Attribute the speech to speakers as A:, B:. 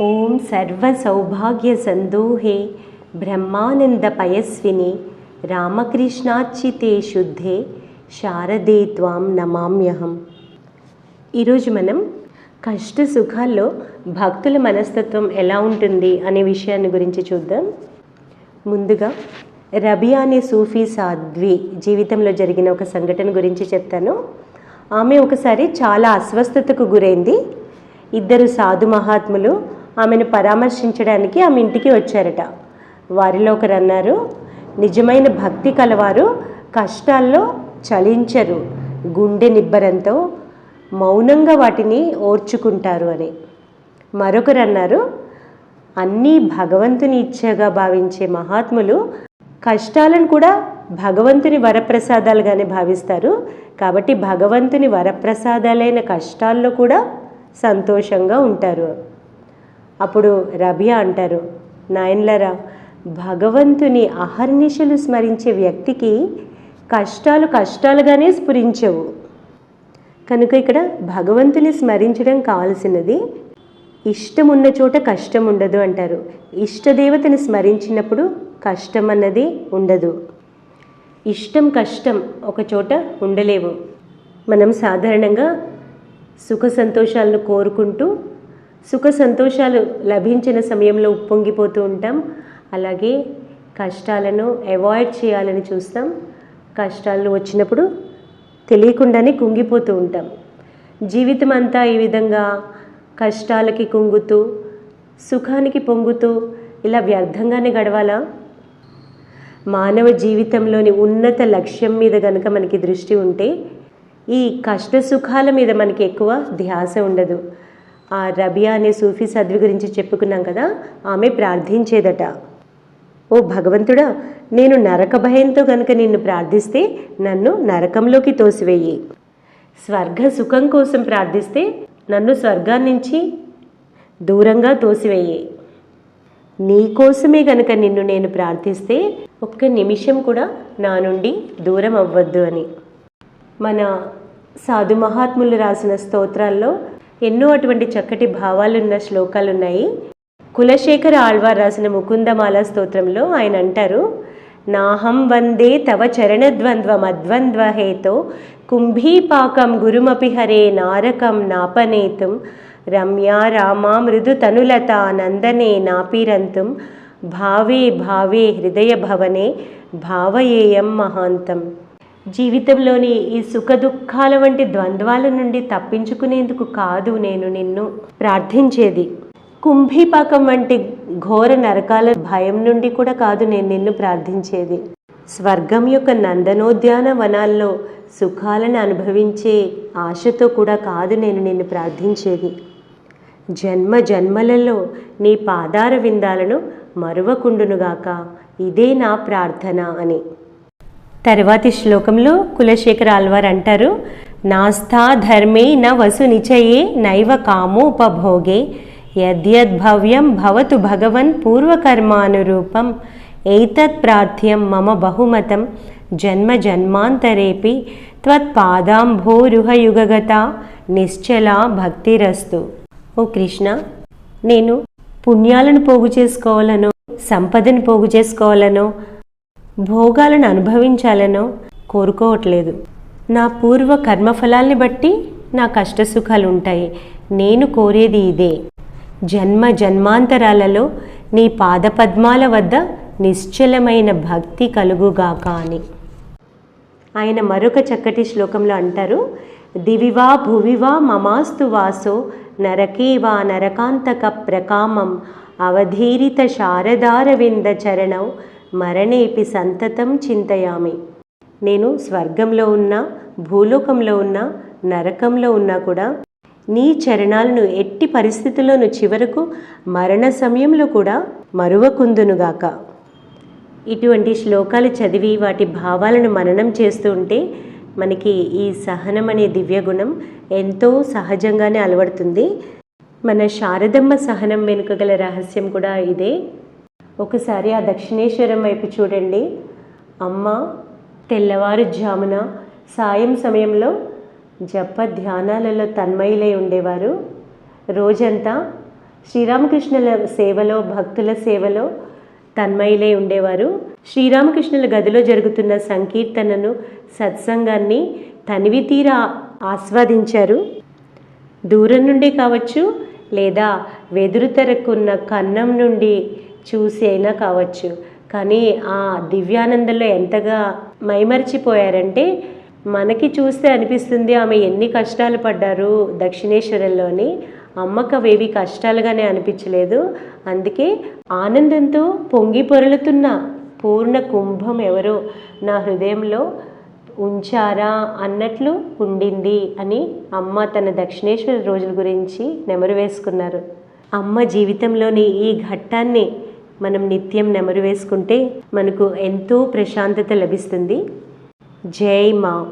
A: ఓం సర్వ సౌభాగ్య సందోహే బ్రహ్మానంద పయస్విని రామకృష్ణార్చితే శుద్ధే శారదే త్వాం నమామ్యహం. ఈరోజు మనం కష్ట సుఖాల్లో భక్తుల మనస్తత్వం ఎలా ఉంటుంది అనే విషయాన్ని గురించి చూద్దాం. ముందుగా రబియా అనే సూఫీ సాధ్వి జీవితంలో జరిగిన ఒక సంఘటన గురించి చెప్తాను. ఆమె ఒకసారి చాలా అస్వస్థతకు గురైంది. ఇద్దరు సాధు మహాత్ములు ఆమెను పరామర్శించడానికి ఆమె ఇంటికి వచ్చారట. వారిలో ఒకరు అన్నారు, నిజమైన భక్తి కలవారు కష్టాల్లో చలించరు, గుండె నిబ్బరంతో మౌనంగా వాటిని ఓర్చుకుంటారు అని. మరొకరు అన్నారు, అన్నీ భగవంతుని ఇచ్ఛగా భావించే మహాత్ములు కష్టాలను కూడా భగవంతుని వరప్రసాదాలుగానే భావిస్తారు, కాబట్టి భగవంతుని వరప్రసాదాలైన కష్టాల్లో కూడా సంతోషంగా ఉంటారు. అప్పుడు రబియా అంటారు, నాయన్లరా, భగవంతుని అహర్నిశలు స్మరించే వ్యక్తికి కష్టాలు కష్టాలుగానే స్ఫురించవు. కనుక ఇక్కడ భగవంతుని స్మరించడం కావాల్సినది ఇష్టం ఉన్న చోట కష్టం ఉండదు అంటారు. ఇష్టదేవతని స్మరించినప్పుడు కష్టం అన్నది ఉండదు. ఇష్టం కష్టం ఒక చోట ఉండలేవు. మనం సాధారణంగా సుఖ సంతోషాలను కోరుకుంటూ సుఖ సంతోషాలు లభించిన సమయంలో ఉప్పొంగిపోతూ ఉంటాం. అలాగే కష్టాలను అవాయిడ్ చేయాలని చూస్తాం. కష్టాలు వచ్చినప్పుడు తెలియకుండానే కుంగిపోతూ ఉంటాం. జీవితం అంతా ఈ విధంగా కష్టాలకి కుంగుతూ సుఖానికి పొంగుతూ ఇలా వ్యర్థంగానే గడవాలా? మానవ జీవితంలోని ఉన్నత లక్ష్యం మీద కనుక మనకి దృష్టి ఉంటే ఈ కష్ట సుఖాల మీద మనకి ఎక్కువ ధ్యాస ఉండదు. ఆ రబియా అనే సూఫీ సాధ్వి గురించి చెప్పుకున్నాం కదా, ఆమె ప్రార్థించేదట, ఓ భగవంతుడా, నేను నరక భయంతో కనుక నిన్ను ప్రార్థిస్తే నన్ను నరకంలోకి తోసివేయి. స్వర్గ సుఖం కోసం ప్రార్థిస్తే నన్ను స్వర్గాన్నించి దూరంగా తోసివేయి. నీకోసమే కనుక నిన్ను నేను ప్రార్థిస్తే ఒక్క నిమిషం కూడా నా నుండి దూరం అవ్వద్దు అని. మన సాధు మహాత్ములు రాసిన స్తోత్రాల్లో ఎన్నో అటువంటి చక్కటి భావాలున్న శ్లోకాలు ఉన్నాయి. కులశేఖర ఆళ్వార్ రాసిన ముకుందమాల స్తోత్రంలో ఆయన అంటారు, నాహం వందే తవ చరణద్వంద్వమద్వంద్వహేతో కుంభీపాకం గురుమపి హరే నారకం నాపనేతుం రమ్యా రామా మృదు తనులత నందనే నాపీరంతుం భావే భావే హృదయ భవనే భావయేయం మహాంతం. జీవితంలోని ఈ సుఖ దుఃఖాల వంటి ద్వంద్వాల నుండి తప్పించుకునేందుకు కాదు నేను నిన్ను ప్రార్థించేది. కుంభీపాకం వంటి ఘోర నరకాల భయం నుండి కూడా కాదు నేను నిన్ను ప్రార్థించేది. స్వర్గం యొక్క నందనోద్యాన వనాల్లో సుఖాలను అనుభవించే ఆశతో కూడా కాదు నేను నిన్ను ప్రార్థించేది. జన్మ జన్మలలో నీ పాదార విందాలను మరువకుండునుగాక, ఇదే నా ప్రార్థన అని. తర్వాతి శ్లోకంలో కులశేఖర ఆళ్వార్ అంటారు, నాస్థా ధర్మే న వసు నిచయే నైవ కామోపభోగే యద్యద్భవ్యం భవతు భగవన్ పూర్వకర్మానురూపం ఏతత్ ప్రార్థ్యం మమ బహుమతం జన్మ జన్మాంతరేపి త్వత్పాదాంభోరుహయుగగత నిశ్చలా భక్తిరస్తు. ఓ కృష్ణ, నేను పుణ్యాలను పోగు చేసుకోవాలనో సంపదను పోగు చేసుకోవాలనో భోగాలను అనుభవించాలనో కోరుకోవట్లేదు. నా పూర్వ కర్మఫలాల్ని బట్టి నా కష్టసుఖాలు ఉంటాయి. నేను కోరేది ఇదే, జన్మ జన్మాంతరాలలో నీ పాదపద్మాల వద్ద నిశ్చలమైన భక్తి కలుగుగాక అని. ఆయన మరొక చక్కటి శ్లోకంలో అంటారు, దివివా భువివా మమాస్తు వాసో నరకేవా నరకాంతక ప్రకామం అవధీరిత శారదారవింద చరణం మరణేపి సంతతం చింతయామి. నేను స్వర్గంలో ఉన్నా భూలోకంలో ఉన్నా నరకంలో ఉన్నా కూడా నీ చరణాలను ఎట్టి పరిస్థితుల్లోనూ చివరకు మరణ సమయంలో కూడా మరువకుందునుగాక. ఇటువంటి శ్లోకాలు చదివి వాటి భావాలను మననం చేస్తూ ఉంటే మనకి ఈ సహనం అనే దివ్యగుణం ఎంతో సహజంగానే అలవడుతుంది. మన శారదమ్మ సహనం వెనుక గల రహస్యం కూడా ఇదే. ఒకసారి ఆ దక్షిణేశ్వరం వైపు చూడండి. అమ్మ తెల్లవారుజామున సాయం సమయంలో జప ధ్యానాలలో తన్మయులై ఉండేవారు. రోజంతా శ్రీరామకృష్ణుల సేవలో, భక్తుల సేవలో తన్మయులై ఉండేవారు. శ్రీరామకృష్ణుల గదిలో జరుగుతున్న సంకీర్తనను, సత్సంగాన్ని తనివి తీరా ఆస్వాదించారు. దూరం నుండి కావచ్చు, లేదా వెదురు తెరకున్న కన్నం నుండి చూసి అయినా కావచ్చు. కానీ ఆ దివ్యానందంలో ఎంతగా మైమరిచిపోయారంటే మనకి చూస్తే అనిపిస్తుంది ఆమె ఎన్ని కష్టాలు పడ్డారు దక్షిణేశ్వరంలోని. అమ్మకు అవేవి కష్టాలుగానే అనిపించలేదు. అందుకే ఆనందంతో పొంగి పొరలుతున్న పూర్ణ కుంభం ఎవరో నా హృదయంలో ఉంచారా అన్నట్లు ఉండింది అని అమ్మ తన దక్షిణేశ్వర రోజుల గురించి నెమరు వేసుకున్నారు. అమ్మ జీవితంలోని ఈ ఘట్టాన్ని మనం నిత్యం నెమరు వేసుకుంటే మనకు ఎంతో ప్రశాంతత లభిస్తుంది. జై మా.